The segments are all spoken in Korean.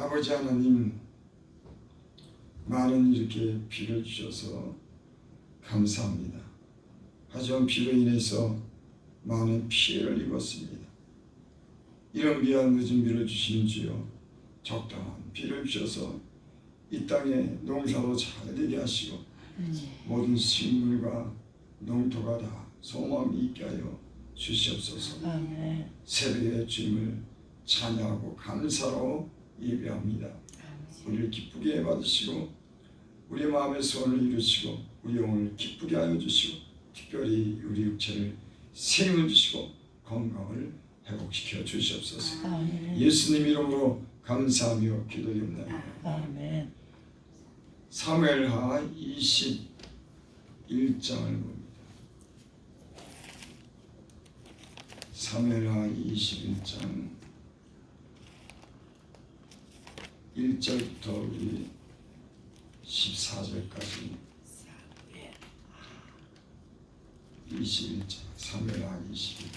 아버지 하나님, 많은 이렇게 비를 주셔서 감사합니다. 하지만 비로 인해서 많은 피해를 입었습니다. 이런 귀한 늦은 비를 주신 주여, 적당한 비를 주셔서 이 땅에 농사도 잘 되게 하시고 모든 식물과 농토가 다 소망이 있게 하여 주시옵소서. 새벽에 주님을 찬양하고 감사로 예배합니다. 우리를 기쁘게 받으시고 우리 마음의 소원을 이루시고 우리 영혼을 기쁘게 하여 주시고 특별히 우리 육체를 생을 주시고 건강을 회복시켜 주시옵소서. 예수님 이름으로 감사하며 기도드립니다. 아멘. 사무엘하 21장을 봅니다. 사무엘하 21장 1절부터 우리 14절까지 21장 사무엘하 21장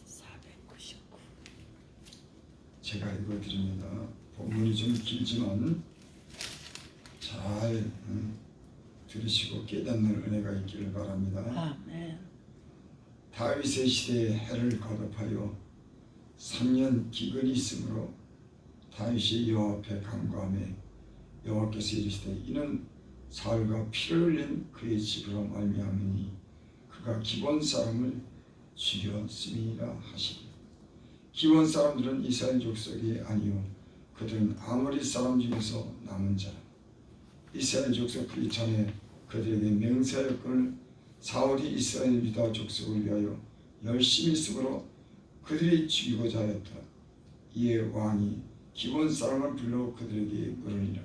499. 제가 읽어드립니다. 본문이 좀 길지만 잘 들으시고 깨닫는 은혜가 있기를 바랍니다. 아멘. 다윗의 시대에 해를 거듭하여 3년 기근이 있으므로 다윗이 여호와 앞에 간구하매 여호와께서 이르시되 이는 사울과 피를 흘린 그의 집으로 말미암으니 그가 기본 사람을 죽였음이라 하시니 기본 사람들은 이스라엘 족속이 아니요 그들은 아모리 사람 중에서 남은 자라. 이스라엘 족속 그 이전에 그들에게 맹세하였거늘 사울이 이스라엘 유다 족속을 위하여 열심히 쓰므로 그들이 죽이고자 하였더라. 이에 왕이 기본 사람을 불러 그들에게 물으니라.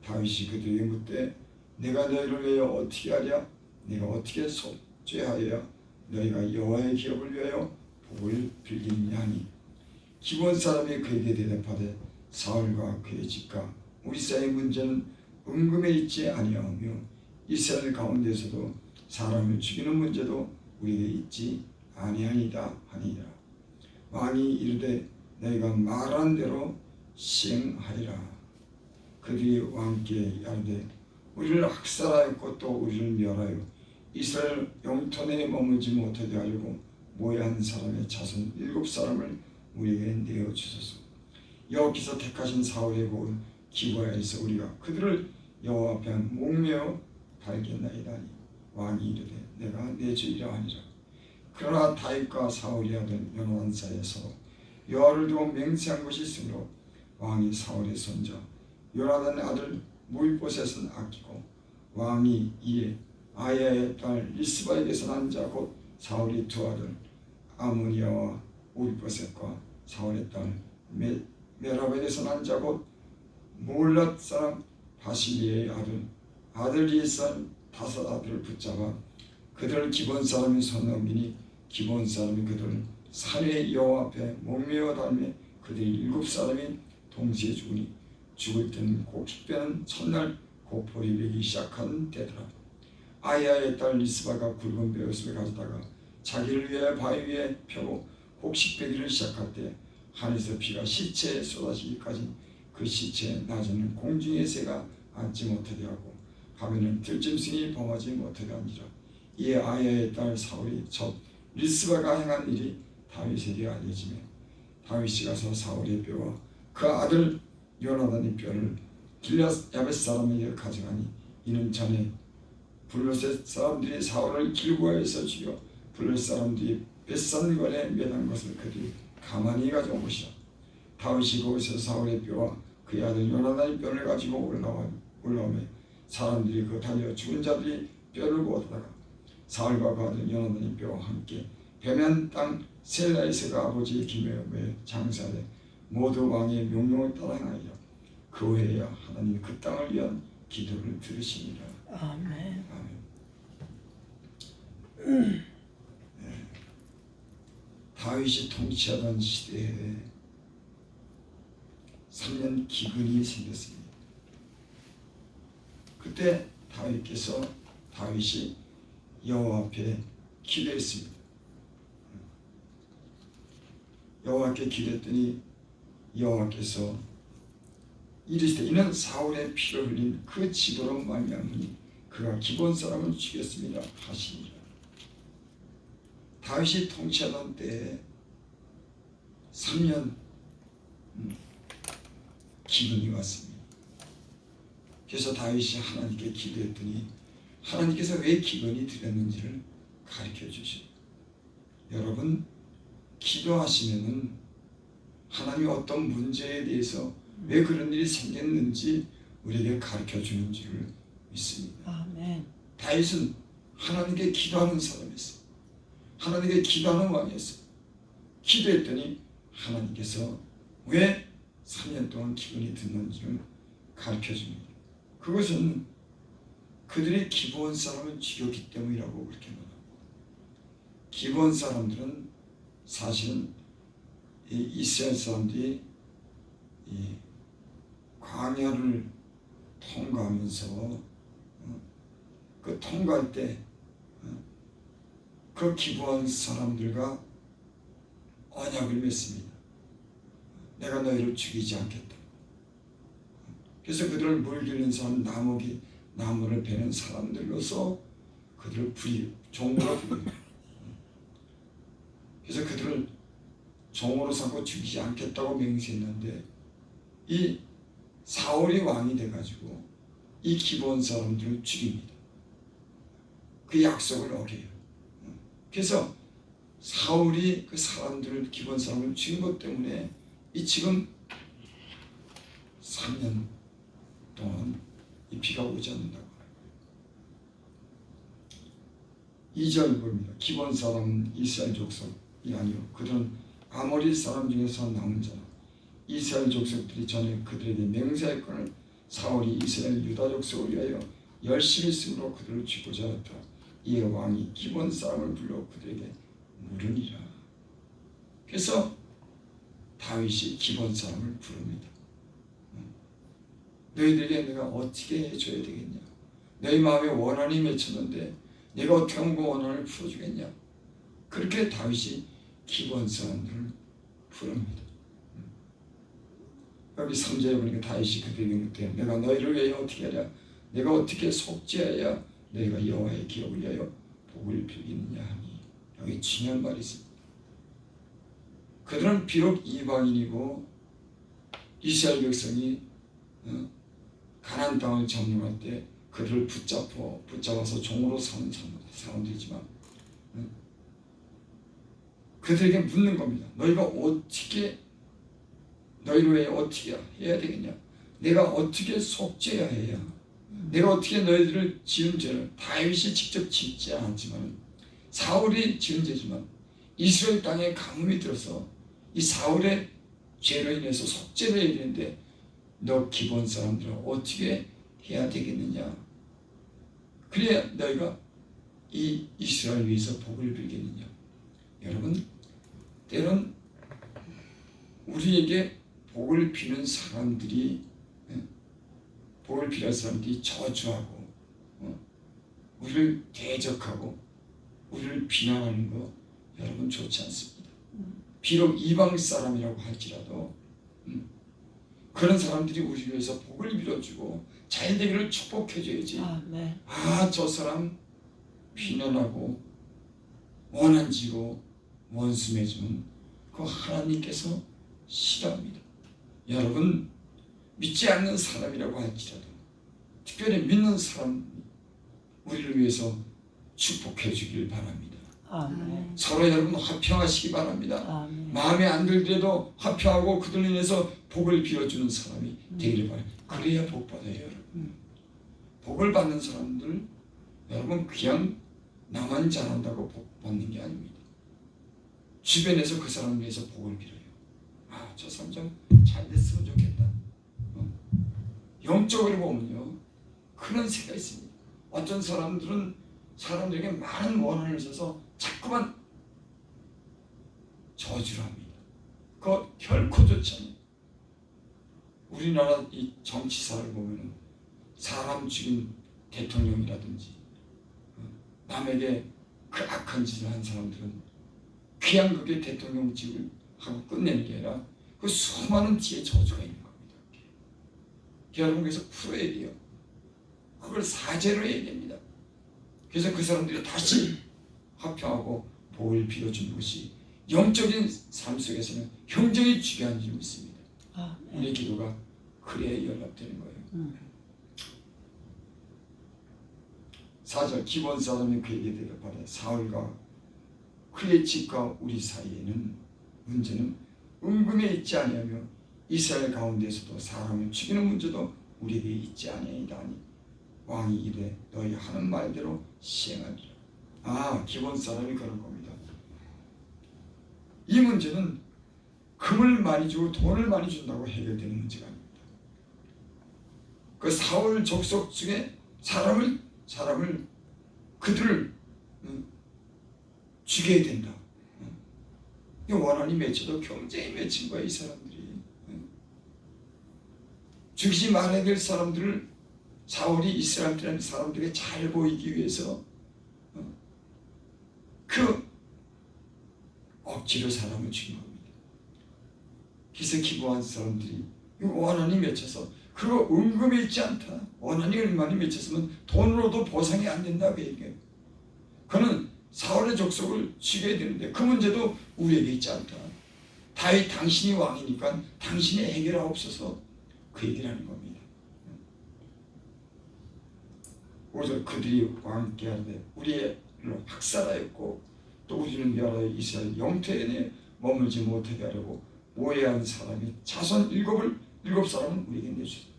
다윗이 그들에게 묻되 내가 너희를 위하여 어떻게 하랴? 내가 어떻게 속죄하여야 너희가 여호와의 기업을 위하여 복을 빌겠냐 하니 기본 사람이 그에게 대답하되 사울과 그의 집과 우리 사이의 문제는 은금에 있지 아니하며 이스라엘 가운데서도 사람을 죽이는 문제도 우리에게 있지 아니하니이다 하니라. 왕이 이르되 너희가 말한 대로 시행하리라. 그들이 왕께 이르되 우리를 학살하였고 또 우리를 멸하여 이스라엘 영토 내에 머물지 못하게 하려고 모해한 사람의 자손 7사람을 우리에게 내어주소서. 여호와께서 택하신 사울의 고을 기브야에서 우리가 그들을 여호와 앞에 목매어 발견나이다니. 왕이 이르되 내가 내 주이라 하니라. 그러나 다윗과 사울이 하던 요나단 사이에서 여호와를 두고 맹세한 것이 있으므로 왕이 사울의 손자 요나단의 아들 무이보셋은 아끼고 왕이 이에 아야의 딸 리스바에게서 난 자 곧 사울의 두 아들 아모니아와 무이보셋과 사울의 딸 메라벨에서 난 자 곧 몰랏 사람 바실리의 아들이 산 5 아들을 붙잡아 그들을 기본 사람이 손 넘기니 기본 사람이 그들을 산의 여호와 앞에 목매어 달매 그들이 7사람이 동시에 죽으니 죽을 때는 곡식배는 첫날 고포리 베기 시작한 때더라. 아야의 딸 리스바가 굵은 베옷을 가져다가 자기를 위해 바위 위에 펴고 곡식배기를 시작할 때 하늘에서 비가 시체에 쏟아지기까지 그 시체에 낮에는 공중의 새가 앉지 못하게 하고 밤에는 들짐승이 범하지 못하게 하니라. 이에 아야의 딸 사울이 첫 리스바가 행한 일이 다윗에게 알려지며 다윗이 가서 사울의 뼈와 그 아들 요나단의 뼈를 길앗 야벳 사람에게 가져가니 이는 전에 블레셋 사람들이 사울을 길보아에서 죽여 블레셋 사람들이 벳산관에 매단 것을 그들이 가만히 가져온 것이라. 다윗이 거기서 사울의 뼈와 그의 아들 요나단의 뼈를 가지고 올라오매 사람들이 그 달려 죽은 자들이 뼈를 구하다가 사울과 그 아들 요나단의 뼈와 함께 베면 땅 셀라에서가 아버지의 기묘에 장사하되 모두 왕의 명령을 따라 행하리라. 그 후에야 하나님 그 땅을 위한 기도를 들으시니라. 아멘. 아멘. 네. 다윗이 통치하던 시대에 3년 기근이 생겼습니다. 그때 다윗이 여호와 앞에 기도했습니다. 여호와께 기도했더니 여호와께서 이르시되 이는 사울의 피를 흘린 그 집으로 말미암으니 그가 기브온 사람을 죽였습니다 하시니라. 다윗이 통치하던 때에 3년 기근이 왔습니다. 그래서 다윗이 하나님께 기도했더니 하나님께서 왜 기근이 들었는지를 가르쳐 주시고, 여러분 기도하시면은 하나님이 어떤 문제에 대해서 왜 그런 일이 생겼는지 우리에게 가르쳐 주는 줄을 믿습니다. 아멘. 다윗은 하나님께 기도하는 사람이었어요. 하나님께 기도하는 왕이었어요. 기도했더니 하나님께서 왜 3년 동안 기근이 듣는지를 가르쳐 줍니다. 그것은 그들이 기브온 사람을 죽였기 때문이라고 그렇게 말합니다. 기브온 사람들은 사실은 이 이스라엘 사람들이 이 광야를 통과하면서 그 통과할 때 그 기브온 사람들과 언약을 맺습니다. 내가 너희를 죽이지 않겠다. 그래서 그들을 물기는 사람, 나무를 베는 사람들로서 그들을 종으로 부립니다. 그래서 그들을 종으로 삼고 죽이지 않겠다고 맹세했는데 이 사울이 왕이 돼가지고 이 기브온 사람들을 죽입니다. 그 약속을 어겨요. 그래서 사울이 그 사람들을, 기브온 사람을 죽인 것 때문에 이 지금 3년 동안 이 비가 오지 않는다고. 2절 봅니다. 기브온 사람은 이스라엘 족속이 아니요 그들은 아모리 사람 중에서 나온 자라. 이스라엘 족속들이 전에 그들에게 맹세했거늘 사울이 이스라엘 유다 족속을 위하여 열심히 쓰므로 그들을 죽고자 하였다. 이에 왕이 기브온 사람을 불러 그들에게 물으니라. 그래서 다윗이 기브온 사람을 부릅니다. 너희들에게 내가 어떻게 해줘야 되겠냐? 너희 마음에 원한이 맺혔는데 내가 어떻게 하면 그 원한을 풀어주겠냐? 그렇게 다윗이 기브온 사람들을 부릅니다. 여기 3절에 보니까 다윗이 그들에게 묻되 내가 너희를 위하여 어떻게 하랴? 내가 어떻게 속죄하여 너희가 여호와의 기업을 위하여 복을 빌겠느냐 하니, 여기 중요한 말이 있습니다. 그들은 비록 이방인이고 이스라엘 백성이 가나안 땅을 점령할 때 그들을 붙잡아서 종으로 사는 사람들이지만 그들에게 묻는 겁니다. 너희가 어떻게, 너희를 왜 어떻게 해야 되겠냐? 내가 어떻게 속죄해야 해야? 내가 어떻게 너희들을 지은 죄를, 다윗이 직접 짓지 않았지만 사울이 지은 죄지만 이스라엘 땅에 가뭄이 들어서 이 사울의 죄로 인해서 속죄를 해야 되는데 너 기브온 사람들은 어떻게 해야 되겠느냐? 그래야 너희가 이 이스라엘 위해서 복을 빌겠느냐? 여러분, 때론 우리에게 복을 비는 사람들이, 복을 빌할 사람들이 저주하고 우리를 대적하고 우리를 비난하는 거 여러분 좋지 않습니다. 비록 이방 사람이라고 할지라도 그런 사람들이 우리를 위해서 복을 빌어주고 잘 되기를 축복해줘야지. 아멘. 저 사람 비난하고 원한지고 원수 맺으면 그 하나님께서 싫어합니다. 여러분, 믿지 않는 사람이라고 할지라도 특별히 믿는 사람 우리를 위해서 축복해 주길 바랍니다. 아멘. 서로 여러분 화평하시기 바랍니다. 아멘. 마음에 안 들더라도 화평하고 그들로 인해서 복을 빌어주는 사람이 되기를 바랍니다. 그래야 복 받아요, 여러분. 복을 받는 사람들, 여러분 그냥 나만 잘한다고 복 받는 게 아닙니다. 주변에서 그 사람을 위해서 복을 빌어요. 저 사람 좀 잘 됐으면 좋겠다. 영적으로 보면요, 그런 새가 있습니다. 어떤 사람들은 사람들에게 많은 원한을 줘서 자꾸만 저주를 합니다. 그거 결코 좋지 않아요. 우리나라 이 정치사를 보면은 사람 죽인 대통령이라든지 남에게 그 악한 짓을 한 사람들은 그냥 그게 대통령직을 하고 끝내는 게 아니라 그 수많은 뒤에 저주가 있는 겁니다. 여러분 그래서 풀어야 돼요. 그걸 사죄로 해야 됩니다. 그래서 그 사람들이 다시 화평하고 복을 빌어주는 것이 영적인 삶 속에서는 굉장히 중요한 일이 있습니다. 우리 기도가 그래야 연락되는 거예요. 4절 기본 사람이 그에게 대답하되 사울과 그의 집과 우리 사이에는 문제는 은금에 있지 아니하며 이스라엘 가운데서도 사람을 죽이는 문제도 우리에게 있지 아니하이다 하니 왕이 이르되 너희 하는 말대로 시행하리라. 기본 사람이 그런 겁니다. 이 문제는 금을 많이 주고 돈을 많이 준다고 해결되는 문제가 아닙니다. 그 사울 족속 중에 사람을 그들을 죽여야 된다. 원한이 맺혀도 경쟁이 맺힌 거야. 이 사람들이 죽이지 말아야 될 사람들을 사울이 이스라엘 사람들에게 잘 보이기 위해서 그 억지로 사람을 죽인 겁니다. 그래서 기부한 사람들이 원한이 맺혀서 그거 은금에 있지 않다. 원한이 얼마나 맺혔으면 돈으로도 보상이 안 된다고 얘기해요. 그는 사울의 족속을 죽여야 되는데 그 문제도 우리에게 있지 않다. 다윗 당신이 왕이니까 당신이 해결하옵소서 그 얘기를 하는 겁니다. 5절 그들이 왕께 하되 우리를 학살하였고 또 우리는 멸하여 이스라엘 영토에 머물지 못하게 하려고 모해한 사람이 자손 일곱 사람은 우리에게 내주셨다.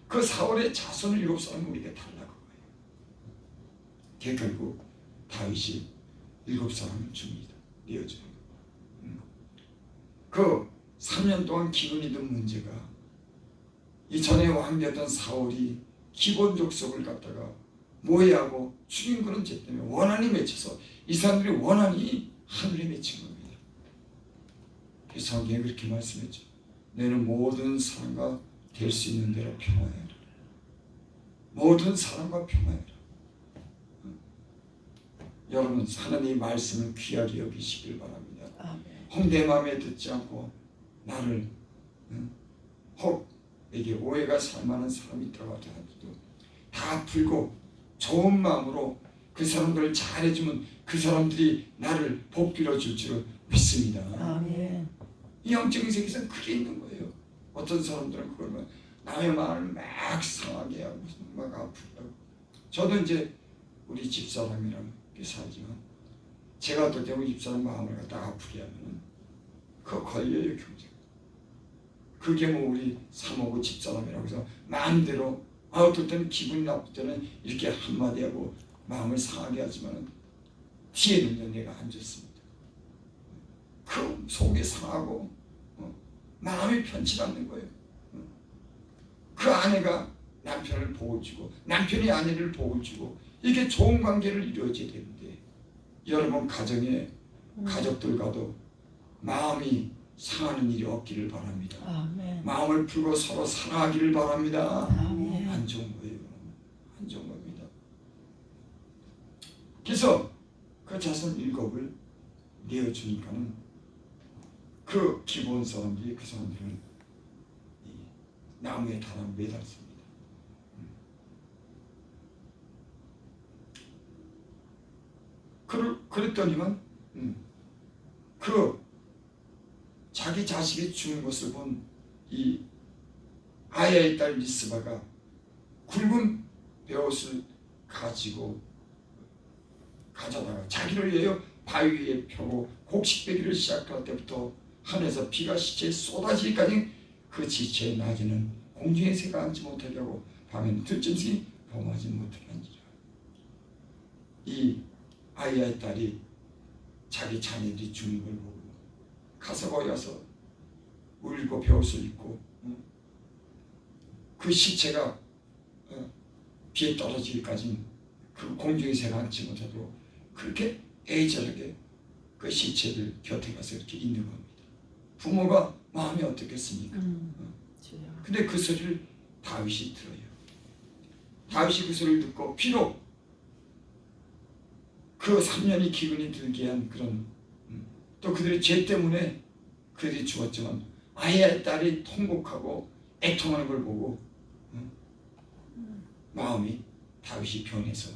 그 사울의 자손 7사람은 우리에게 달라고 해요. 결국 다윗이 7사람을 줍니다. 내어줘요. 그 3년 동안 기근이 든 문제가 이전에 왕되었던 사울이 기본 족속을 갖다가 모해하고 죽인 그런 죄 때문에 원한이 맺혀서 이 사람들이 원한이 하늘에 맺힌 겁니다. 성경에 그렇게 말씀했죠. 너는 모든 사람과 될 수 있는 대로 평화해라. 모든 사람과 평화해라. 여러분 하나님의 말씀을 귀하게 여기시길 바랍니다. 홍대 마음에 듣지 않고 나를 혹 내게 오해가 살만한 사람이 있다고 하더라도 다 풀고 좋은 마음으로 그 사람들을 잘해주면 그 사람들이 나를 복 빌어줄 줄 믿습니다. 아멘. 이 영적인 세계에서는 그게 있는 거예요. 어떤 사람들은 그걸 남의 마음을 막 상하게 하고 막 아프게 하고. 저도 이제 우리 집사람이랑 살지만 제가 어떨 때 우리 집사람 마음을 갖다 아프게 하면 그거 걸려요. 경쟁. 그게 우리 사모고 집사람이라고 해서 마음대로 어떨 때는 기분이 나쁠 때는 이렇게 한마디 하고 마음을 상하게 하지만 뒤에는요 내가 안 좋습니다. 그 속에 상하고 마음이 편치 않는 거예요. 그 아내가 남편을 복을 주고 남편이 아내를 복을 주고 이게 좋은 관계를 이루어져야 되는데 여러분 가정에 가족들과도 마음이 상하는 일이 없기를 바랍니다. 아멘. 마음을 풀고 서로 사랑하기를 바랍니다. 아멘. 안 좋은 거예요. 안 좋은 겁니다. 그래서 그 자손 7을 내어주니까는 그 기본 사람들이 그 사람들은 나무에 달아 매달습니다. 그랬더니만 그 자기 자식이 죽은 것을 본 이 아야의 딸 리스바가 굵은 베옷을 가지고 가져다가 자기를 위하여 바위 위에 펴고 곡식배기를 시작할 때부터 하늘에서 비가 시체에 쏟아지기까지 그 지체의 낮에는 공중의 새가 앉지 못하게 하고 밤에는 들짐승이 범하지 못하게 한지라. 이 아이야의 딸이 자기 자녀들이 죽는 걸 보고 가서 거기 가서 울고 베옷을 입고 그 시체가 비에 떨어지기까지 그 공중의 새가 앉지 못하도록 그렇게 애절하게 그 시체들 곁에 가서 이렇게 있는 겁니다. 부모가 마음이 어떻겠습니까? 근데 그 소리를 다윗이 들어요. 다윗이 그 소리를 듣고 비록 그 3년이 기근이 들게 한 그런 또 그들의 죄 때문에 그들이 죽었지만 아이의 딸이 통곡하고 애통하는 걸 보고 마음이 다윗이 변해서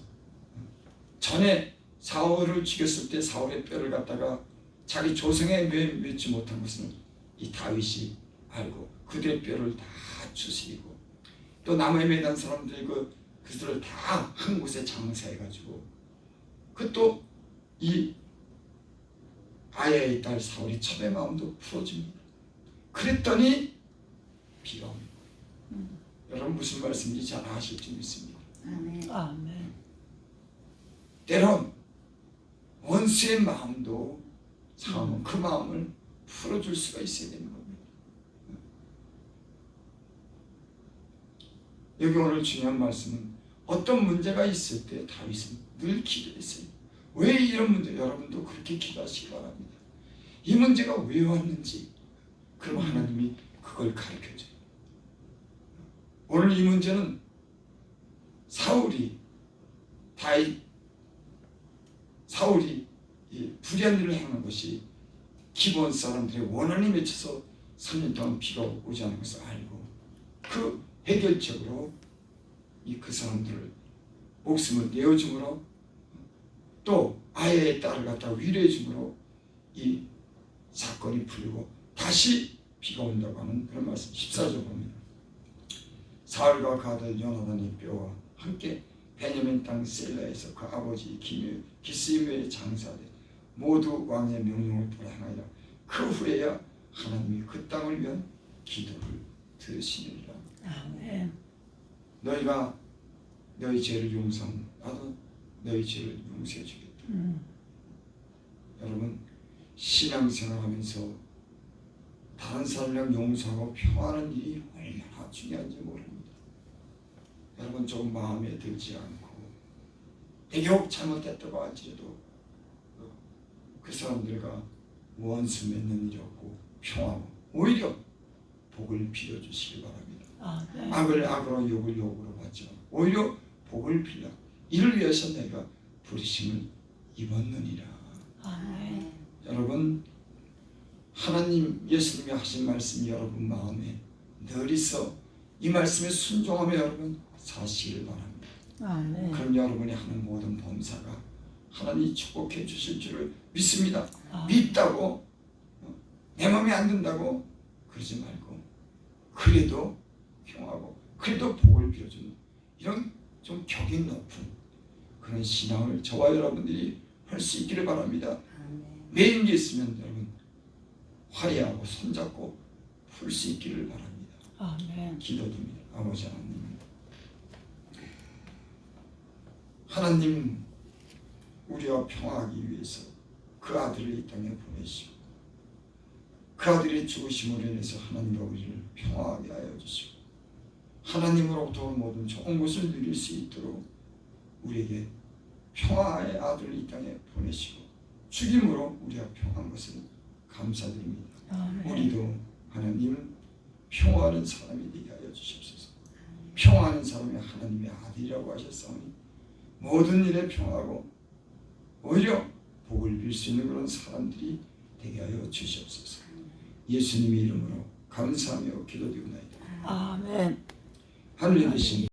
전에 사울을 죽였을 때 사울의 뼈를 갖다가 자기 조상에 맺지 못한 것은 이 다윗이 알고 그들의 뼈를 다 추스리고 또 나무에 매단 사람들이 그들을 다 한 곳에 장사해가지고 그 또 이 아야의 딸 사울이 첩의 마음도 풀어줍니다. 그랬더니 비가 옵니다. 여러분 무슨 말씀인지 잘 아실 줄 믿습니다. 아멘. 아멘. 때론 원수의 마음도 상하면 그 마음을 풀어줄 수가 있어야 되는 겁니다. 여기 오늘 중요한 말씀은 어떤 문제가 있을 때 다윗은 늘 기도했어요. 왜 이런 문제? 여러분도 그렇게 기도하시기 바랍니다. 이 문제가 왜 왔는지 그럼 하나님이 그걸 가르쳐줘요. 오늘 이 문제는 사울이 이 불의한 일을 행한 것이 기본 사람들의 원한에 맺혀서 3년 동안 비가 오지 않은 것을 알고 그 해결책으로 그 사람들을 목숨을 내어줌으로 또 아이의 딸을 갖다가 위로해 줌으로 이 사건이 풀리고 다시 비가 온다고 하는 그런 말씀 14절 봅니다. 사울과 그 아들 요나단의 뼈와 함께 베냐민 땅 셀라에서 그 아버지 기스임의 장사되 모두 왕의 명령을 따라 행하여 그 후에야 하나님이 그 땅을 위한 기도를 들으시니라. 아멘. 너희가 너희 죄를 용서하면 나도 너희 죄를 용서해 주겠다. 여러분 신앙생활하면서 다른 사람이랑 용서하고 평화하는 일이 얼마나 중요한지 모릅니다. 여러분 조금 마음에 들지 않고 비교적 잘못했다고 할지라도 그 사람들과 원수 맺는 일이 없고 평화하고 오히려 복을 빌어주시기 바랍니다. 아멘. 악을 악으로 욕을 욕으로 받지 않고 오히려 복을 빌라 이를 위해서 내가 부르심을 입었느니라. 아멘. 여러분 하나님 예수님이 하신 말씀이 여러분 마음에 늘 있어 이 말씀에 순종하며 여러분 사시길 바랍니다. 아멘. 그럼 여러분이 하는 모든 범사가 하나님이 축복해 주실 줄을 믿습니다. 아멘. 믿다고 내 마음에 안 든다고 그러지 말고 그래도 평하고 그래도 복을 빌어주는 이런 좀 격이 높은 그런 신앙을 저와 여러분들이 할 수 있기를 바랍니다. 매일 있으면 여러분 화해하고 손잡고 풀 수 있기를 바랍니다. 아멘. 기도드립니다. 아버지 하나님 우리와 평화하기 위해서 그 아들을 이 땅에 보내시고 그 아들의 죽으심으로 인해서 하나님과 우리를 평화하게 하여 주시고 하나님으로부터 모든 좋은 것을 누릴 수 있도록 우리에게 평화의 아들을 이 땅에 보내시고 죽임으로 우리가 평화한 것을 감사드립니다. 아멘. 우리도 하나님 평화하는 사람이 되게 하여 주십소서. 평화하는 사람이 하나님의 아들이라고 하셨사오니 모든 일에 평화하고 오히려 복을 빌 수 있는 그런 사람들이 되게 하여 주시옵소서. 예수님의 이름으로 감사하며 기도드리옵나이다. 아멘. 하늘에 계신